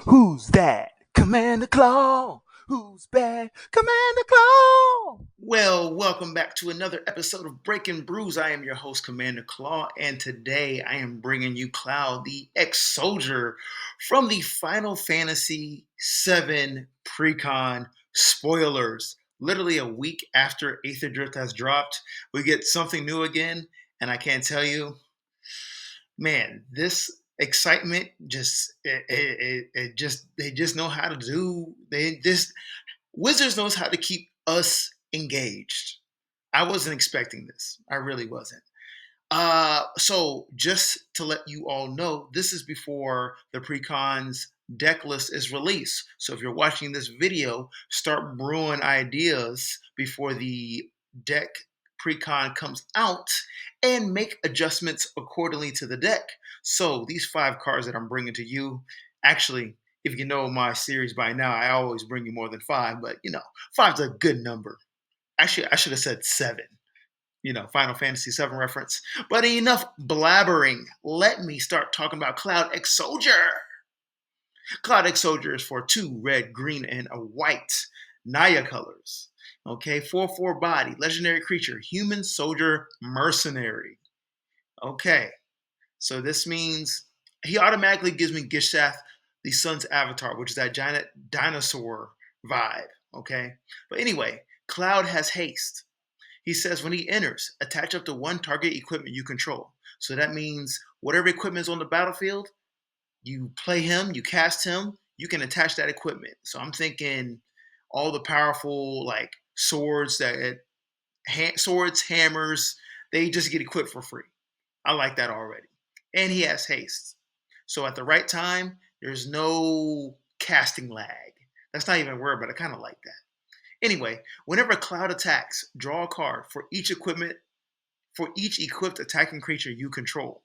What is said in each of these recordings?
Who's that? Commander Claw. Who's bad? Commander Claw. Well, welcome back to another episode of Breaking Brews. I am your host, Commander Claw, and today I am bringing you Cloud, the ex-soldier from the Final Fantasy VII Precon spoilers. Literally a week after Aether Drift has dropped, we get something new again, and I can't tell you, man, this excitement just they just know how to do. They just Wizards knows how to keep us engaged. I wasn't expecting this. I really wasn't. So just to let you all know, this is before the Precon's deck list is released. So if you're watching this video, start brewing ideas before the deck Precon comes out and make adjustments accordingly to the deck. So these 5 cards that I'm bringing to you, actually, if you know my series by now, I always bring you more than 5, but five's a good number. Actually, I should have said 7. Final Fantasy VII reference. But enough blabbering. Let me start talking about Cloud X Soldier. Cloud X Soldier is for 2 red, green, and a white Naya colors. Okay, 4/4 body, legendary creature, human soldier mercenary. Okay, so this means he automatically gives me Gishath, the sun's avatar, which is that giant dinosaur vibe. Okay, but anyway, Cloud has haste. He says when he enters, attach up to 1 target equipment you control. So that means whatever equipment is on the battlefield, you play him, you cast him, you can attach that equipment. So I'm thinking all the powerful like swords swords, hammers, they just get equipped for free. I like that already. And he has haste. So at the right time, there's no casting lag. That's not even a word, but I kind of like that. Anyway, whenever Cloud attacks, draw a card for each equipped attacking creature you control.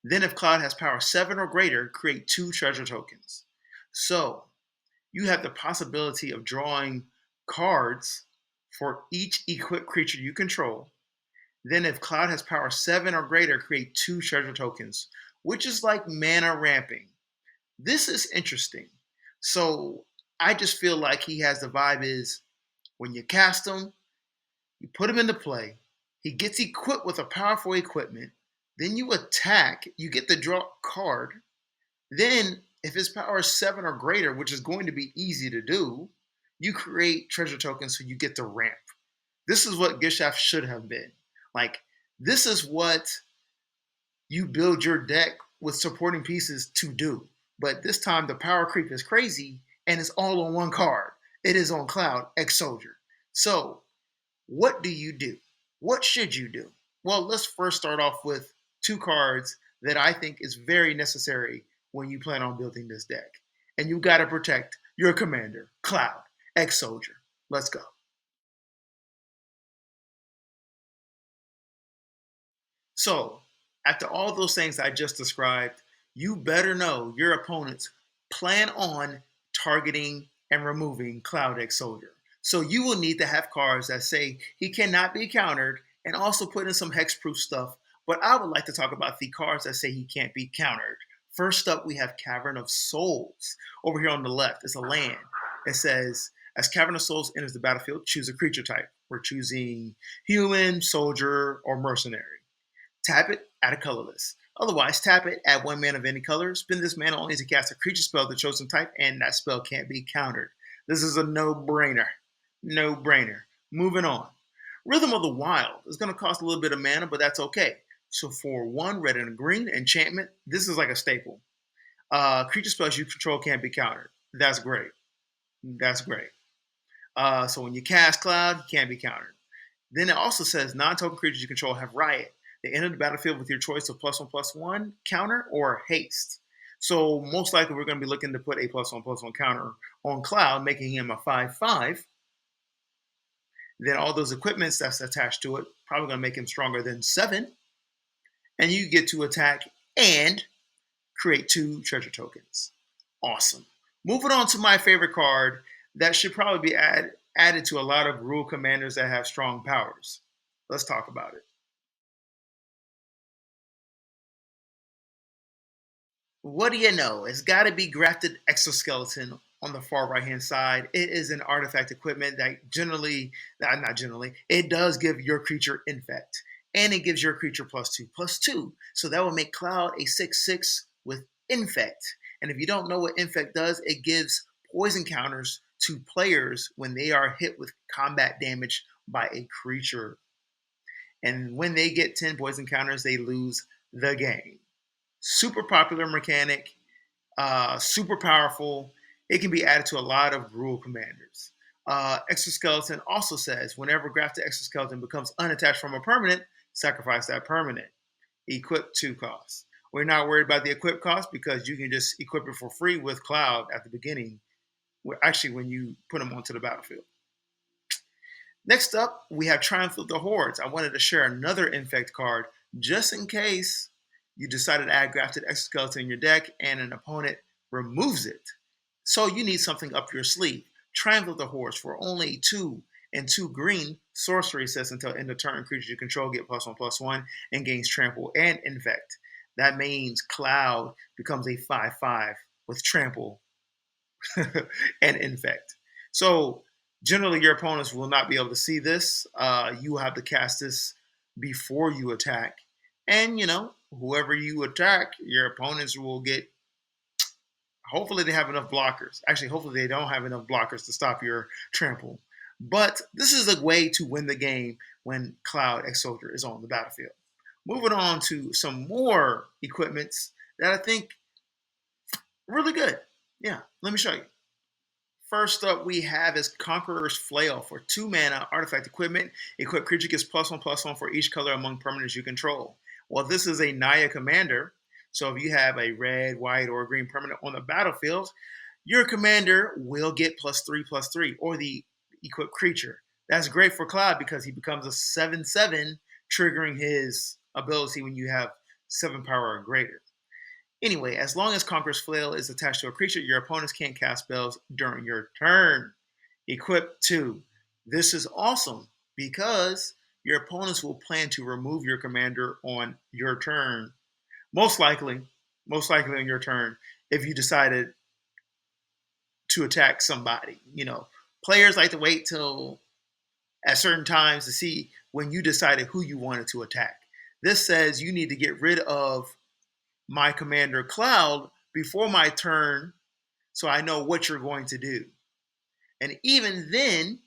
Then if Cloud has power 7 or greater, create 2 treasure tokens. So you have the possibility of drawing cards for each equipped creature you control. Then if Cloud has power 7 or greater, create 2 treasure tokens, which is like mana ramping. This is interesting. So I just feel like he has the vibe is when you cast him, you put him into play, he gets equipped with a powerful equipment, then you attack, you get the draw card. Then, if his power is 7 or greater, which is going to be easy to do, you create treasure tokens so you get the ramp. This is what Gishaft should have been. Like, this is what you build your deck with supporting pieces to do. But this time, the power creep is crazy and it's all on 1 card. It is on Cloud X Soldier. So, what do you do? What should you do? Well, let's first start off with 2 cards that I think is very necessary when you plan on building this deck. And you got to protect your commander, Cloud, X Soldier. Let's go. So, after all those things I just described, you better know your opponents plan on targeting and removing Cloud X Soldier. So you will need to have cards that say he cannot be countered and also put in some hexproof stuff. But I would like to talk about the cards that say he can't be countered. First up, we have Cavern of Souls. Over here on the left, it's a land. It says, as Cavern of Souls enters the battlefield, choose a creature type. We're choosing human, soldier, or mercenary. Tap it, add a colorless. Otherwise, tap it, add 1 mana of any color. Spend this mana only to cast a creature spell of the chosen type, and that spell can't be countered. This is a no-brainer. No-brainer. Moving on. Rhythm of the Wild is going to cost a little bit of mana, but that's okay. So for 1 red and a green enchantment, this is like a staple. Creature spells you control can't be countered. That's great. That's great. So when you cast Cloud, you can't be countered. Then it also says non-token creatures you control have Riot. They enter the battlefield with your choice of +1/+1 counter or haste. So most likely we're going to be looking to put a +1/+1 counter on Cloud, making him a 5/5. Then all those equipments that's attached to it probably going to make him stronger than 7. And you get to attack and create 2 treasure tokens. Awesome. Moving on to my favorite card that should probably be added to a lot of rule commanders that have strong powers. Let's talk about it. What do you know? It's got to be grafted exoskeleton on the far right hand side. It is an artifact equipment that not generally, it does give your creature infect, and it gives your creature +2/+2. So that will make Cloud a 6/6 with infect. And if you don't know what infect does, it gives poison counters to players when they are hit with combat damage by a creature. And when they get 10 poison counters, they lose the game. Super popular mechanic, super powerful. It can be added to a lot of Gruul commanders. Exoskeleton also says whenever grafted exoskeleton becomes unattached from a permanent, sacrifice that permanent. Equip 2 costs. We're not worried about the equip cost because you can just equip it for free with Cloud at the beginning. Actually, when you put them onto the battlefield. Next up, we have Triumph of the Hordes. I wanted to share another Infect card just in case you decided to add grafted exoskeleton in your deck and an opponent removes it. So you need something up your sleeve. Triumph of the Hordes for only 2 and 2 green. Sorcery says until end of turn, creatures you control get +1/+1 and gains trample and infect. That means Cloud becomes a 5/5 with trample and infect. So generally, your opponents will not be able to see this. You will have to cast this before you attack, and whoever you attack, your opponents will get. Hopefully, they have enough blockers. Actually, hopefully, they don't have enough blockers to stop your trample. But this is a way to win the game when Cloud X Soldier is on the battlefield. Moving on to some more equipments that I think really good. Yeah, let me show you. First up, we have is Conqueror's Flail for 2 mana artifact equipment. Equip creature gets +1/+1 for each color among permanents you control. Well, this is a Naya commander. So if you have a red, white, or green permanent on the battlefield, your commander will get +3/+3, or the equipped creature. That's great for Cloud because he becomes a 7/7, triggering his ability when you have 7 power or greater. Anyway, as long as Conqueror's Flail is attached to a creature, your opponents can't cast spells during your turn. Equip 2. This is awesome because your opponents will plan to remove your commander on your turn. Most likely, most likely on your turn, if you decided to attack somebody. Players like to wait till at certain times to see when you decided who you wanted to attack. This says you need to get rid of my commander Cloud before my turn so I know what you're going to do. And even then,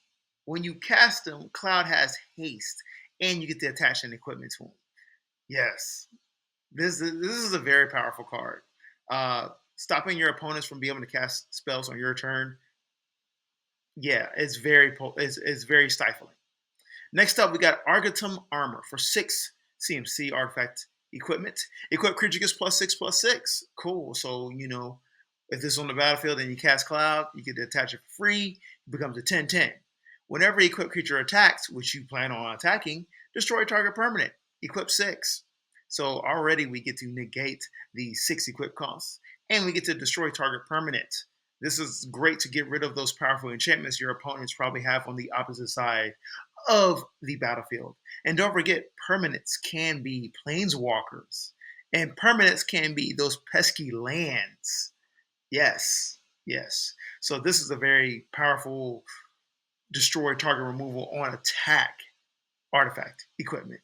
when you cast him, Cloud has haste and you get to attach an equipment to him. Yes, this is a very powerful card. Stopping your opponents from being able to cast spells on your turn, yeah, it's very stifling. Next up, we got Argatum Armor for 6 CMC artifact equipment. Equip creature gets +6/+6. Cool. So, if this is on the battlefield and you cast Cloud, you get to attach it for free. It becomes a 10/10. Whenever equipped creature attacks, which you plan on attacking, destroy target permanent. Equip 6. So already we get to negate the 6 equip costs. And we get to destroy target permanent. This is great to get rid of those powerful enchantments your opponents probably have on the opposite side of the battlefield. And don't forget, permanents can be planeswalkers, and permanents can be those pesky lands. Yes, yes. So this is a very powerful destroy target removal on attack artifact equipment.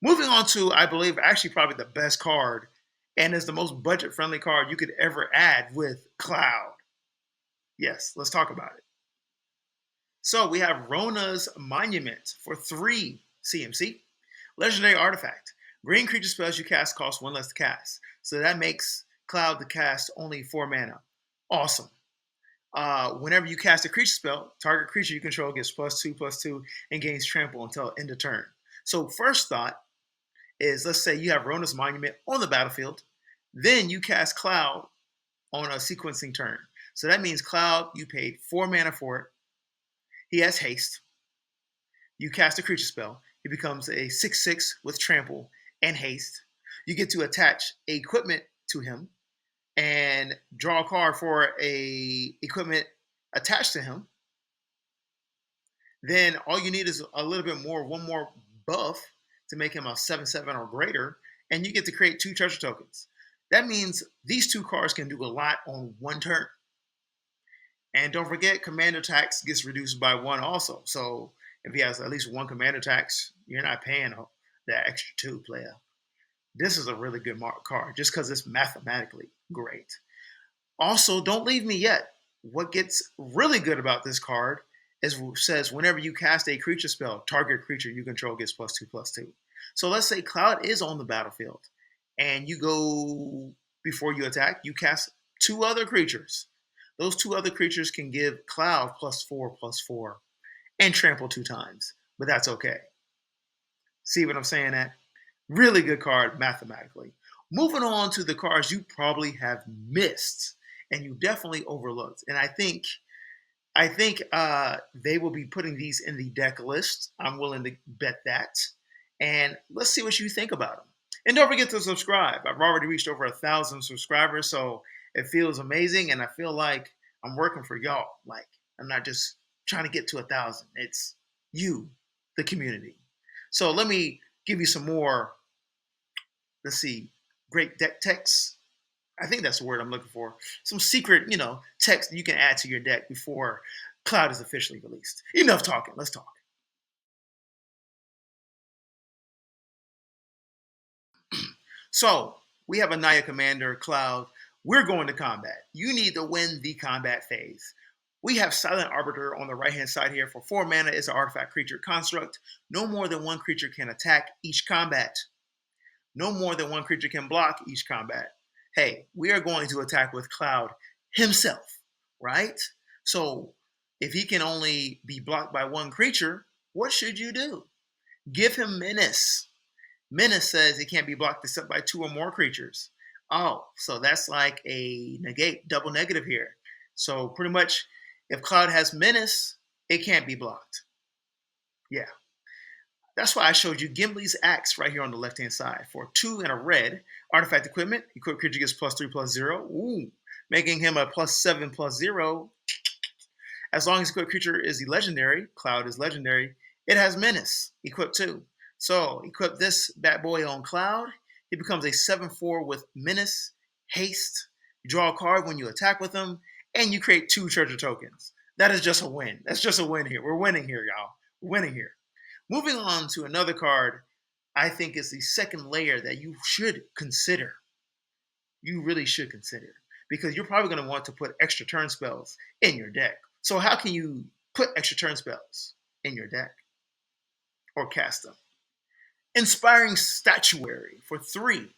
Moving on to, I believe, actually probably the best card, and is the most budget friendly card you could ever add with Cloud. Yes, let's talk about it. So we have Rhona's Monument for 3 CMC. Legendary artifact. Green creature spells you cast cost 1 less to cast. So that makes Cloud to cast only 4 mana. Awesome. Whenever you cast a creature spell, target creature you control gets +2/+2 and gains trample until end of turn. So first thought is, let's say you have Rhona's Monument on the battlefield, then you cast Cloud on a sequencing turn. So that means Cloud, you paid 4 mana for it. He has haste. You cast a creature spell. He becomes a 6/6 with trample and haste. You get to attach a equipment to him and draw a card for a equipment attached to him. Then all you need is a little bit more, one more buff to make him a 7/7 or greater, and you get to create 2 treasure tokens. That means these two cards can do a lot on one turn. And don't forget, commander tax gets reduced by one also. So if he has at least one commander tax, you're not paying that extra two player. This is a really good card just because it's mathematically great. Also, don't leave me yet. What gets really good about this card is says whenever you cast a creature spell, target creature you control gets +2/+2. So let's say Cloud is on the battlefield and you go before you attack, you cast two other creatures. Those two other creatures can give Cloud +4/+4 and trample 2 times, but that's okay. See what I'm saying? That really good card mathematically. Moving on to the cards you probably have missed and you definitely overlooked, and I think they will be putting these in the deck list. I'm willing to bet that. And let's see what you think about them. And don't forget to subscribe. I've already reached over 1,000 subscribers, so it feels amazing, and I feel like I'm working for y'all. Like I'm not just trying to get to 1,000. It's you, the community. So let me give you some more. Let's see, great deck texts. I think that's the word I'm looking for. Some secret, text you can add to your deck before Cloud is officially released. Enough talking. Let's talk. So we have a Naya Commander, Cloud. We're going to combat. You need to win the combat phase. We have Silent Arbiter on the right-hand side here. For 4 mana, it's an artifact creature construct. No more than one creature can attack each combat. No more than one creature can block each combat. Hey, we are going to attack with Cloud himself, right? So if he can only be blocked by one creature, what should you do? Give him Menace. Menace says it can't be blocked except by 2 or more creatures. Oh, so that's like a negate, double negative here. So pretty much if Cloud has Menace, it can't be blocked. Yeah. That's why I showed you Gimli's Axe right here on the left-hand side. For 2 and a red, artifact equipment, equipped creature gets +3/+0. Ooh, making him a +7/+0. As long as equipped creature is legendary, Cloud is legendary, it has Menace, equipped too. So equip this bad boy on Cloud. He becomes a 7/4 with Menace, Haste. You draw a card when you attack with him, and you create 2 treasure tokens. That is just a win. That's just a win here. We're winning here, y'all. We're winning here. Moving on to another card, I think is the second layer that you should consider. You really should consider because you're probably going to want to put extra turn spells in your deck. So how can you put extra turn spells in your deck or cast them? Inspiring Statuary for 3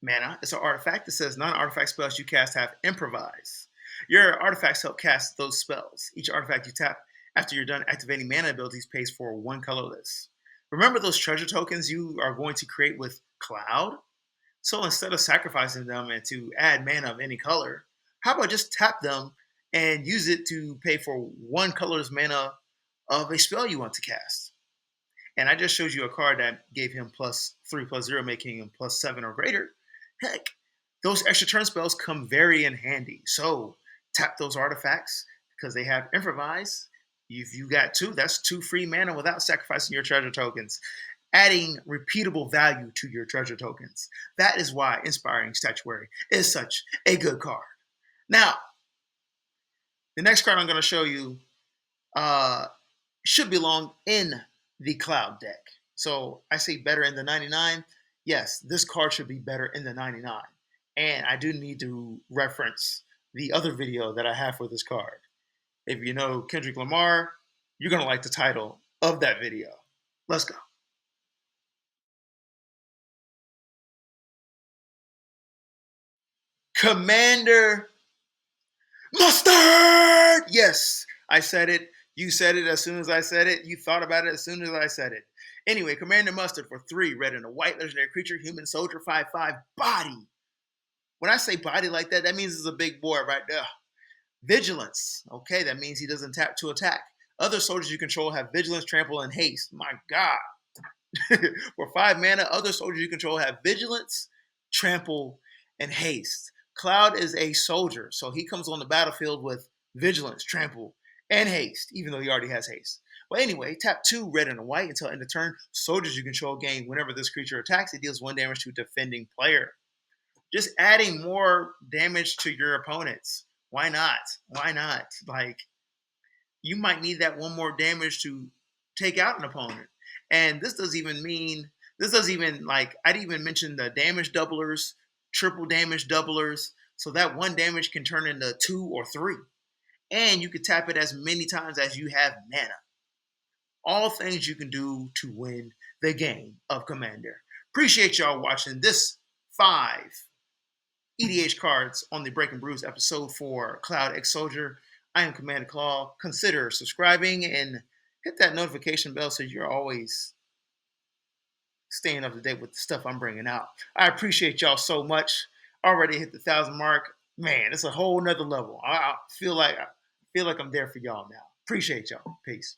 mana. It's an artifact that says non-artifact spells you cast have improvise. Your artifacts help cast those spells. Each artifact you tap after you're done activating mana abilities pays for 1 colorless. Remember those treasure tokens you are going to create with Cloud? So instead of sacrificing them and to add mana of any color, how about just tap them and use it to pay for 1 colorless mana of a spell you want to cast? And I just showed you a card that gave him +3/+0, making him +7 or greater. Heck, those extra turn spells come very in handy. So tap those artifacts because they have improvise. If you got 2, that's 2 free mana without sacrificing your treasure tokens, adding repeatable value to your treasure tokens. That is why Inspiring Statuary is such a good card. Now, the next card I'm going to show you uh, should belong in the Cloud deck. So I say better in the 99. Yes, this card should be better in the 99. And I do need to reference the other video that I have for this card. If you know Kendrick Lamar, you're going to like the title of that video. Let's go. Commander Mustard! Yes, I said it. You said it as soon as I said it. You thought about it as soon as I said it. Anyway, Commander Mustard for 3 red and a white legendary creature, human soldier, 5/5 body. When I say body like that, that means it's a big boy right there. Vigilance. Okay, that means he doesn't tap to attack. Other soldiers you control have vigilance, trample, and haste. My God. For 5 mana, other soldiers you control have vigilance, trample, and haste. Cloud is a soldier, so he comes on the battlefield with vigilance, trample, and haste, even though he already has haste. But anyway, tap 2 red and a white until end of turn. Soldiers you control gain whenever this creature attacks, it deals 1 damage to a defending player. just adding more damage to your opponents. Why not? Why not? Like, you might need that one more damage to take out an opponent. And this doesn't even like I'd even mention the damage doublers, triple damage doublers, so that one damage can turn into two or three. And you can tap it as many times as you have mana. All things you can do to win the game of Commander. Appreciate y'all watching this 5 EDH cards on the Breaking Brews episode for Cloud X Soldier. I am Commander Claw. Consider subscribing and hit that notification bell so you're always staying up to date with the stuff I'm bringing out. I appreciate y'all so much. Already hit the 1,000 mark. Man, it's a whole nother level. I feel like I'm there for y'all now. Appreciate y'all. Peace.